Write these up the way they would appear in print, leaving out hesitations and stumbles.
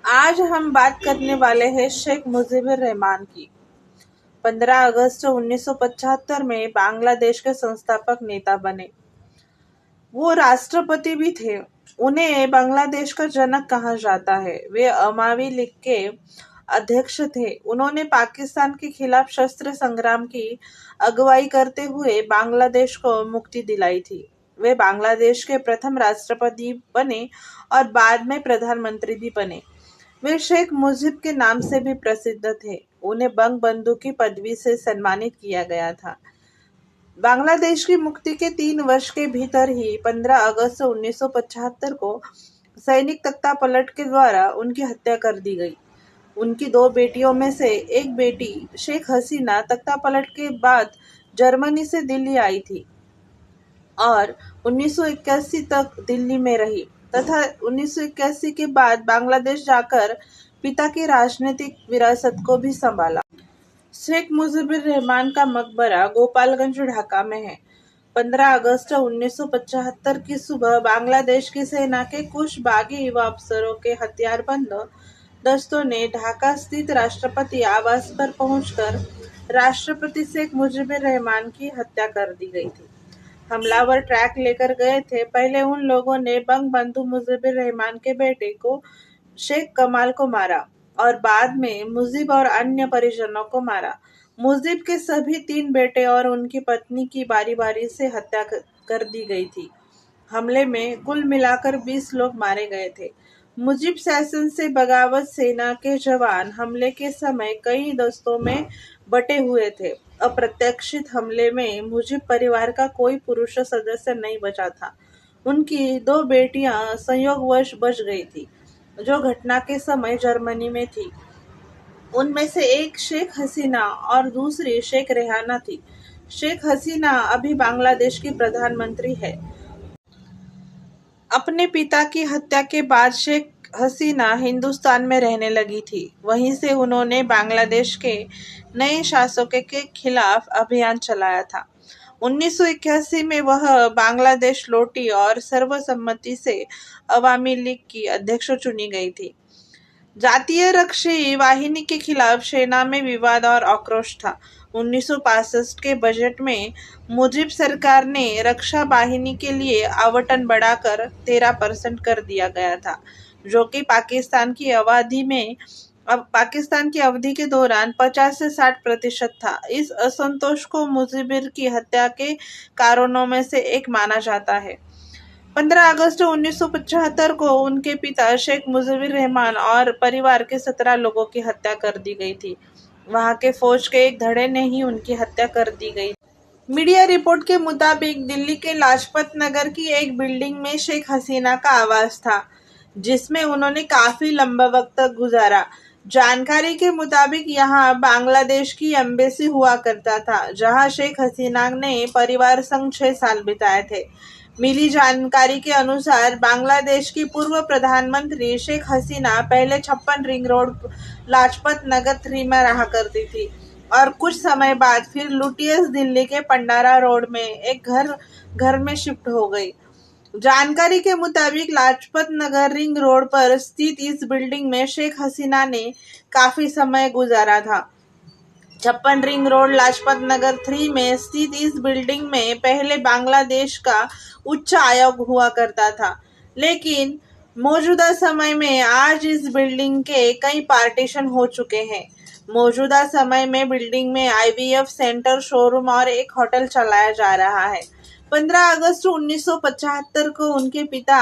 आज हम बात करने वाले हैं शेख मुजीबुर रहमान की। 15 अगस्त 1975 में बांग्लादेश के संस्थापक नेता बने। वो राष्ट्रपति भी थे। उन्हें बांग्लादेश का जनक कहा जाता है। वे अवामी लीग के अध्यक्ष थे। उन्होंने पाकिस्तान के खिलाफ शस्त्र संग्राम की अगुवाई करते हुए बांग्लादेश को मुक्ति दिलाई थी। वे बांग्लादेश के प्रथम राष्ट्रपति बने और बाद में प्रधानमंत्री भी बने। वे शेख मुजीब के नाम से भी प्रसिद्ध थे। उन्हें बंग बंधु की पदवी से सम्मानित किया गया था। बांग्लादेश की मुक्ति के 3 वर्ष के भीतर ही 15 अगस्त 1975 को सैनिक तख्तापलट के द्वारा उनकी हत्या कर दी गई। उनकी 2 बेटियों में से एक बेटी शेख हसीना तख्तापलट के बाद जर्मनी से दिल्ली आई थी और 1981 तक दिल्ली में रही तथा 1981 के बाद बांग्लादेश जाकर पिता की राजनीतिक विरासत को भी संभाला। शेख मुजीबुर रहमान का मकबरा गोपालगंज, ढाका में है। 15 अगस्त 1975 की सुबह बांग्लादेश की सेना के कुछ बागी युवा अफसरों के हथियारबंद दस्तों ने ढाका स्थित राष्ट्रपति आवास पर पहुंचकर राष्ट्रपति शेख मुजीबुर रहमान की हत्या कर दी गई थी। हमलावर ट्रैक लेकर गए थे। पहले उन लोगों ने बंग बंधु मुजीबुर रहमान के बेटे को शेख कमाल को मारा और बाद में मुजीब और अन्य परिजनों को मारा। मुजीब के सभी 3 बेटे और उनकी पत्नी की बारी बारी से हत्या कर दी गई थी। हमले में कुल मिलाकर 20 लोग मारे गए थे। मुजीब शासन से बगावत सेना के जवान हमले के समय कई दस्तों में बटे हुए थे। अप्रत्याशित हमले में मुजीब परिवार का कोई पुरुष सदस्य नहीं बचा था। उनकी 2 बेटियां संयोगवश बच गई थी, जो घटना के समय जर्मनी में थी। उनमें से एक शेख हसीना और दूसरी शेख रेहाना थी। शेख हसीना अभी बांग्लादेश की प्रधानमंत्री है। अपने पिता की हत्या के बाद शेख हसीना हिंदुस्तान में रहने लगी थी। वहीं से उन्होंने बांग्लादेश के नए शासकों के खिलाफ अभियान चलाया था। 1981 में वह बांग्लादेश लौटी और सर्वसम्मति से अवामी लीग की अध्यक्ष चुनी गई थी। जातीय रक्षी वाहिनी के खिलाफ सेना में विवाद और आक्रोश था। 1965 के बजट में मुजीब सरकार ने रक्षा वाहिनी के लिए आवंटन बढ़ाकर 13% कर दिया गया था, जो कि पाकिस्तान की अवधि के दौरान 50 से 60% था। इस असंतोष को मुजीब की हत्या के कारणों में से एक माना जाता है। 15 अगस्त 1975 को उनके पिता शेख मुजीबुर रहमान और परिवार के 17 लोगों की हत्या कर दी गई थी। वहां के फौज के एक धड़े ने ही उनकी हत्या कर दी गई। मीडिया रिपोर्ट के मुताबिक दिल्ली के लाजपत नगर की एक बिल्डिंग में शेख हसीना का आवास था, जिसमें उन्होंने काफी लंबा वक्त गुजारा। जानकारी के मुताबिक यहाँ बांग्लादेश की एम्बेसी हुआ करता था, जहाँ शेख हसीना ने परिवार संग 6 साल बिताए थे। मिली जानकारी के अनुसार बांग्लादेश की पूर्व प्रधानमंत्री शेख हसीना पहले 56 रिंग रोड लाजपत नगर 3 में रहा करती थी और कुछ समय बाद फिर लुटियंस दिल्ली के पंडारा रोड में एक घर में शिफ्ट हो गई। जानकारी के मुताबिक लाजपत नगर रिंग रोड पर स्थित इस बिल्डिंग में शेख हसीना ने काफी समय गुजारा था। 56 रिंग रोड लाजपत नगर 3 में स्थित इस बिल्डिंग में पहले बांग्लादेश का उच्च आयोग हुआ करता था, लेकिन मौजूदा समय में आज इस बिल्डिंग के कई पार्टीशन हो चुके हैं। मौजूदा समय में बिल्डिंग में IVF सेंटर, शोरूम और एक होटल चलाया जा रहा है। 15 अगस्त 1975 को उनके पिता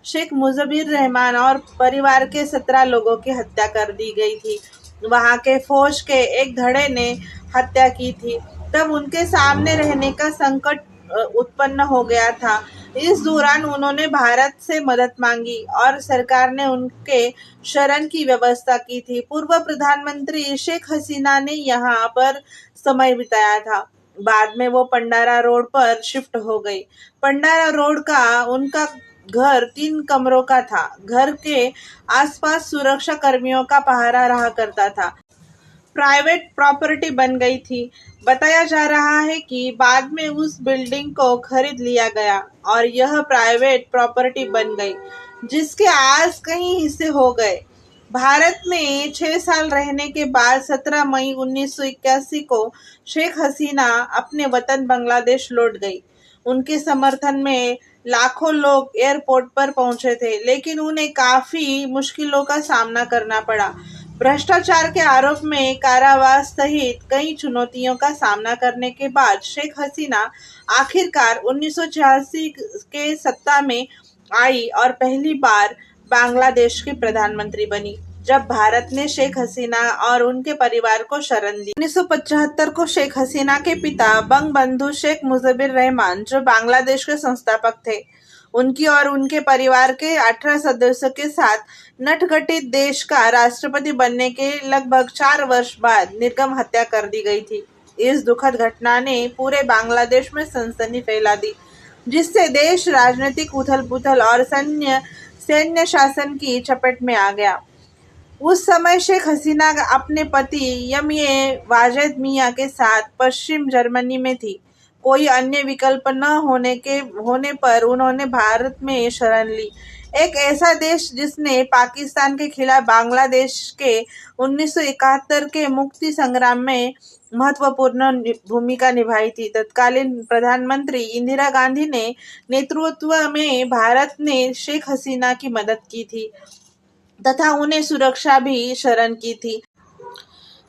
शेख मुजीबुर रहमान और परिवार के 17 लोगों की हत्या कर दी गई थी। वहां के फौज के एक धड़े ने हत्या की थी। तब उनके सामने रहने का संकट उत्पन्न हो गया था। इस दौरान उन्होंने भारत से मदद मांगी और सरकार ने उनके शरण की व्यवस्था की थी। पूर्व प्रधानमंत्री शेख हसीना ने यहाँ पर समय बिताया था। बाद में वो पंडारा रोड पर शिफ्ट हो गई। पंडारा रोड का उनका घर 3 कमरों का था। घर के आसपास सुरक्षा कर्मियों का पहरा रहा करता था। प्राइवेट प्रॉपर्टी बन गई थी। बताया जा रहा है कि बाद में उस बिल्डिंग को खरीद लिया गया और यह प्राइवेट प्रॉपर्टी बन गई, जिसके आज कई हिस्से हो गए। भारत में 6 साल रहने के बाद 17 मई 1981 को शेख हसीना अपने वतन बांग्लादेश लौट गई। उनके समर्थन में लाखों लोग एयरपोर्ट पर पहुंचे थे, लेकिन उन्हें काफी मुश्किलों का सामना करना पड़ा। भ्रष्टाचार के आरोप में कारावास सहित कई चुनौतियों का सामना करने के बाद शेख हसीना आखिरकार 1986 के सत्ता में आई और पहली बार बांग्लादेश की प्रधानमंत्री बनी, जब भारत ने शेख हसीना और उनके परिवार को शरण दी। 1975 को शेख हसीना के पिता बंगबंधु शेख मुजीबुर रहमान, जो बांग्लादेश के संस्थापक थे, उनकी और उनके परिवार के 18 सदस्यों के साथ नटखटित देश का राष्ट्रपति बनने के लगभग 4 वर्ष बाद निर्मम हत्या कर दी गई थी। इस दुखद घटना ने पूरे बांग्लादेश में सनसनी फैला दी, जिससे देश राजनीतिक उथल-पुथल और सैन्य शासन की चपेट में आ गया। उस समय शेख हसीना अपने पति यमये वाजेद मियां के साथ पश्चिम जर्मनी में थी। कोई अन्य विकल्प न होने पर उन्होंने भारत में शरण ली, एक ऐसा देश जिसने पाकिस्तान के खिलाफ बांग्लादेश के 1971 के मुक्ति संग्राम में महत्वपूर्ण भूमिका निभाई थी। तत्कालीन प्रधानमंत्री इंदिरा गांधी ने नेतृत्व में भारत ने शेख हसीना की मदद की थी तथा उन्हें सुरक्षा भी शरण की थी।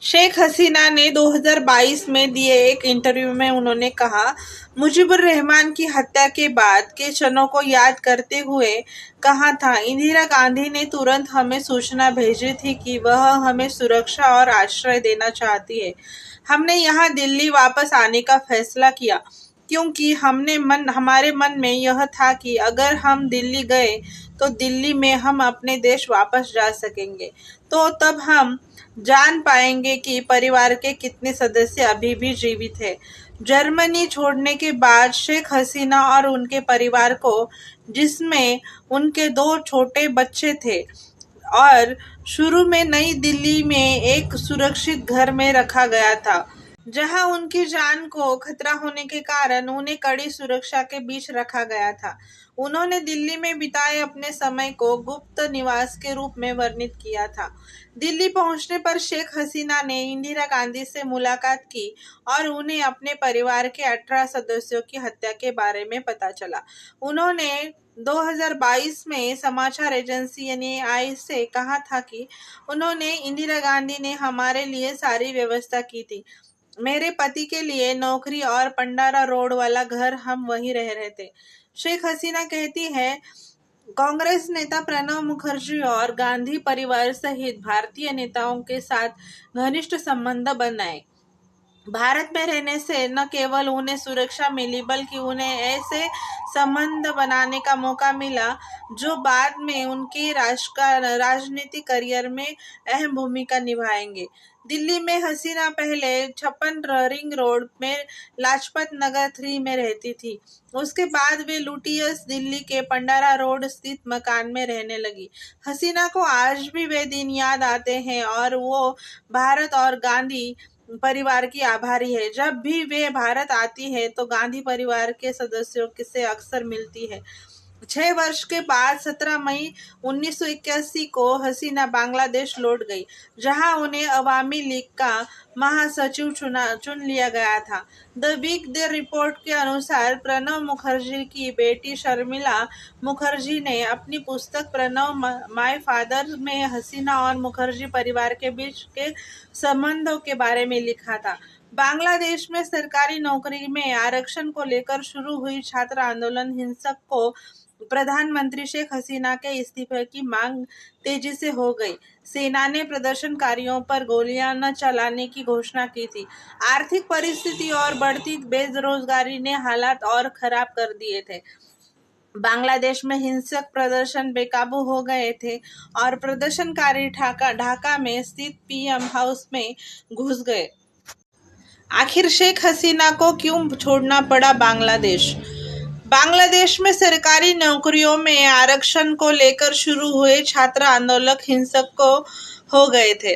शेख हसीना ने 2022 में दिए एक इंटरव्यू में उन्होंने कहा, मुजीबुर रहमान की हत्या के बाद के क्षणों को याद करते हुए कहा था, इंदिरा गांधी ने तुरंत हमें सूचना भेजी थी कि वह हमें सुरक्षा और आश्रय देना चाहती है। हमने यहाँ दिल्ली वापस आने का फैसला किया क्योंकि हमारे मन में यह था कि अगर हम दिल्ली गए तो दिल्ली में हम अपने देश वापस जा सकेंगे, तो तब हम जान पाएंगे कि परिवार के कितने सदस्य अभी भी जीवित हैं। जर्मनी छोड़ने के बाद शेख हसीना और उनके परिवार को, जिसमें उनके 2 छोटे बच्चे थे, और शुरू में नई दिल्ली में एक सुरक्षित घर में रखा गया था, जहां उनकी जान को खतरा होने के कारण उन्हें कड़ी सुरक्षा के बीच रखा गया था। उन्होंने दिल्ली में बिताए अपने समय को गुप्त निवास के रूप में वर्णित किया था। दिल्ली पहुंचने पर शेख हसीना ने इंदिरा गांधी से मुलाकात की और उन्हें अपने परिवार के 18 सदस्यों की हत्या के बारे में पता चला। उन्होंने 2022 में समाचार एजेंसी एएनआई से कहा था कि उन्होंने इंदिरा गांधी ने हमारे लिए सारी व्यवस्था की थी। मेरे पति के लिए नौकरी और पंडारा रोड वाला घर, हम वहीं रह रहे थे। शेख हसीना कहती है, कांग्रेस नेता प्रणब मुखर्जी और गांधी परिवार सहित भारतीय नेताओं के साथ घनिष्ठ संबंध बनाए। भारत में रहने से न केवल उन्हें सुरक्षा मिली, बल्कि उन्हें ऐसे संबंध बनाने का मौका मिला जो बाद में उनके राजनीतिक करियर में अहम भूमिका निभाएंगे। दिल्ली में हसीना पहले 56 रिंग रोड में लाजपत नगर 3 में रहती थी। उसके बाद वे लुटियंस दिल्ली के पंडारा रोड स्थित मकान में रहने लगी। हसीना को आज भी वे दिन याद आते हैं और वो भारत और गांधी परिवार की आभारी है। जब भी वे भारत आती है तो गांधी परिवार के सदस्यों से अक्सर मिलती है। 6 वर्ष के बाद 17 मई 1981 को हसीना बांग्लादेश लौट गई, जहां उन्हें अवामी लीग का महासचिव चुन लिया गया था। द वीक डे रिपोर्ट के अनुसार प्रणब मुखर्जी की बेटी शर्मिला मुखर्जी ने अपनी पुस्तक प्रणब माय फादर में हसीना और मुखर्जी परिवार के बीच के संबंधों के बारे में लिखा था। बांग्लादेश में सरकारी नौकरी में आरक्षण को लेकर शुरू हुई छात्र आंदोलन हिंसक को प्रधानमंत्री शेख हसीना के इस्तीफे की मांग तेजी से हो गई। सेना ने प्रदर्शनकारियों पर गोलियां न चलाने की घोषणा की थी। आर्थिक परिस्थिति और बढ़ती बेरोजगारी ने हालात और खराब कर दिए थे। बांग्लादेश में हिंसक प्रदर्शन बेकाबू हो गए थे और प्रदर्शनकारी ढाका में स्थित पीएम हाउस में घुस गए। आखिर शेख हसीना को क्यों छोड़ना पड़ा बांग्लादेश? बांग्लादेश में सरकारी नौकरियों में आरक्षण को लेकर शुरू हुए छात्र आंदोलन हिंसक हो गए थे।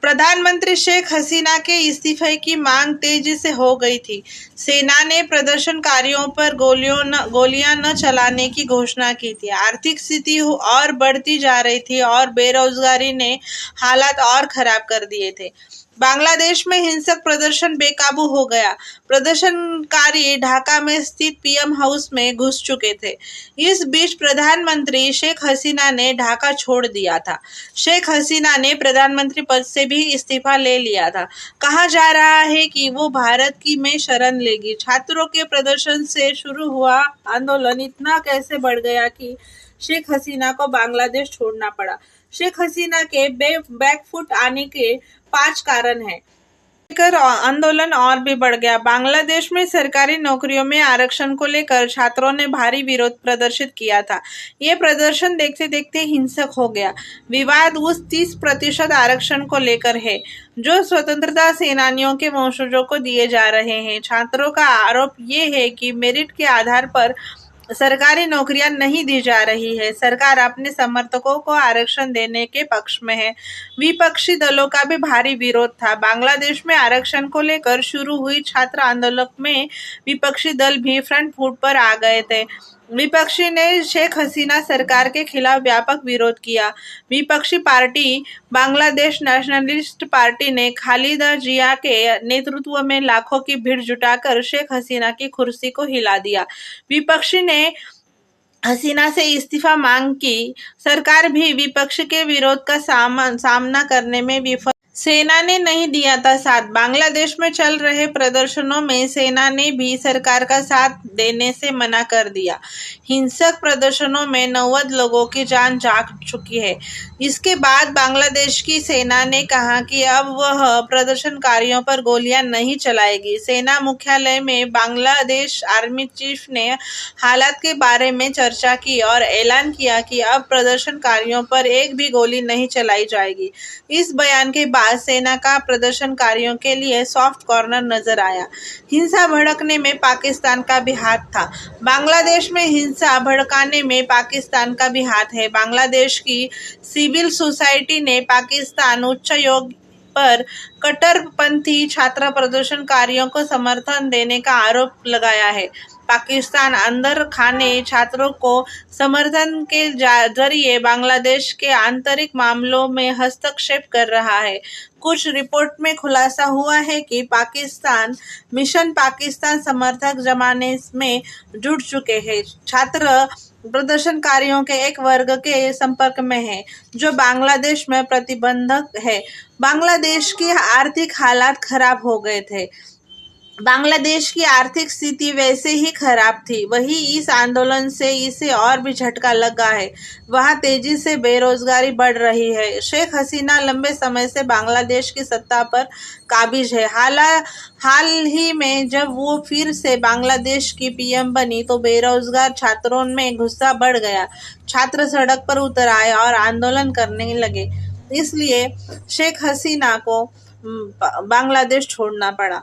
प्रधानमंत्री शेख हसीना के इस्तीफे की मांग तेजी से हो गई थी। सेना ने प्रदर्शनकारियों पर गोलियां न चलाने की घोषणा की थी। आर्थिक स्थिति और बढ़ती जा रही थी और बेरोजगारी ने हालात और खराब कर दिए थे। बांग्लादेश में हिंसक प्रदर्शन बेकाबू हो गया। प्रदर्शनकारी ढाका में स्थित पीएम हाउस में घुस चुके थे। इस बीच प्रधानमंत्री शेख हसीना ने ढाका छोड़ दिया था। शेख हसीना ने प्रधानमंत्री पद से भी इस्तीफा ले लिया था। कहा जा रहा है कि वो भारत की में शरण लेगी। छात्रों के प्रदर्शन से शुरू हुआ आंदोलन इतना कैसे बढ़ गया कि शेख हसीना को बांग्लादेश छोड़ना पड़ा। शेख हसीना के बैकफुट आने के 5 कारण हैं। लेकर आंदोलन और भी बढ़ गया। बांग्लादेश में सरकारी नौकरियों में आरक्षण को लेकर छात्रों ने भारी विरोध प्रदर्शित किया था। ये प्रदर्शन देखते देखते हिंसक हो गया। विवाद उस 30% आरक्षण को लेकर है जो स्वतंत्रता सेनानियों के वंशजों को दिए जा रहे हैं। छात्रों का आरोप ये है कि मेरिट के आधार पर सरकारी नौकरियां नहीं दी जा रही है। सरकार अपने समर्थकों को आरक्षण देने के पक्ष में है। विपक्षी दलों का भी भारी विरोध था। बांग्लादेश में आरक्षण को लेकर शुरू हुई छात्र आंदोलन में विपक्षी दल भी फ्रंट फुट पर आ गए थे। विपक्षी ने शेख हसीना सरकार के खिलाफ व्यापक विरोध किया। विपक्षी पार्टी बांग्लादेश नेशनलिस्ट पार्टी ने खालिदा जिया के नेतृत्व में लाखों की भीड़ जुटाकर शेख हसीना की कुर्सी को हिला दिया। विपक्षी ने हसीना से इस्तीफा मांग की। सरकार भी विपक्ष के विरोध का सामना करने में विफल। सेना ने नहीं दिया था साथ। बांग्लादेश में चल रहे प्रदर्शनों में सेना ने भी सरकार का साथ देने से मना कर दिया। हिंसक प्रदर्शनों में 90 लोगों की जान जा चुकी है। इसके बाद बांग्लादेश की सेना ने कहा कि अब वह प्रदर्शनकारियों पर गोलियां नहीं चलाएगी। सेना मुख्यालय में बांग्लादेश आर्मी चीफ ने हालात के बारे में चर्चा की और ऐलान किया कि अब प्रदर्शनकारियों पर एक भी गोली नहीं चलाई जाएगी। इस बयान के बाद सेना का प्रदर्शनकारियों के लिए सॉफ्ट कॉर्नर नजर आया। हिंसा भड़कने में पाकिस्तान का भी हाथ था। बांग्लादेश में हिंसा भड़काने में पाकिस्तान का भी हाथ है। बांग्लादेश की सिविल सोसाइटी ने पाकिस्तान उच्चायोग पर कट्टरपंथी छात्र प्रदर्शनकारियों को समर्थन देने का आरोप लगाया है। पाकिस्तान अंदर खाने छात्रों को समर्थन के जरिए बांग्लादेश के आंतरिक मामलों में हस्तक्षेप कर रहा है। कुछ रिपोर्ट में खुलासा हुआ है कि पाकिस्तान मिशन पाकिस्तान समर्थक जमाने में जुट चुके हैं। छात्र प्रदर्शनकारियों के एक वर्ग के संपर्क में है जो बांग्लादेश में प्रतिबंधक है। बांग्लादेश की आर्थिक हालात खराब हो गए थे। बांग्लादेश की आर्थिक स्थिति वैसे ही खराब थी। वही इस आंदोलन से इसे और भी झटका लगा है। वहां तेजी से बेरोजगारी बढ़ रही है। शेख हसीना लंबे समय से बांग्लादेश की सत्ता पर काबिज है। हाल ही में जब वो फिर से बांग्लादेश की पीएम बनी तो बेरोजगार छात्रों में गुस्सा बढ़ गया। छात्र सड़क पर उतर आए और आंदोलन करने लगे। इसलिए शेख हसीना को बांग्लादेश छोड़ना पड़ा।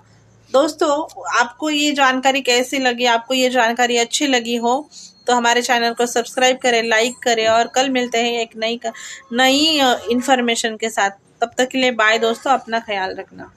दोस्तों, आपको ये जानकारी कैसी लगी? आपको ये जानकारी अच्छी लगी हो तो हमारे चैनल को सब्सक्राइब करें, लाइक करें और कल मिलते हैं एक नई इंफॉर्मेशन के साथ। तब तक के लिए बाय दोस्तों, अपना ख्याल रखना।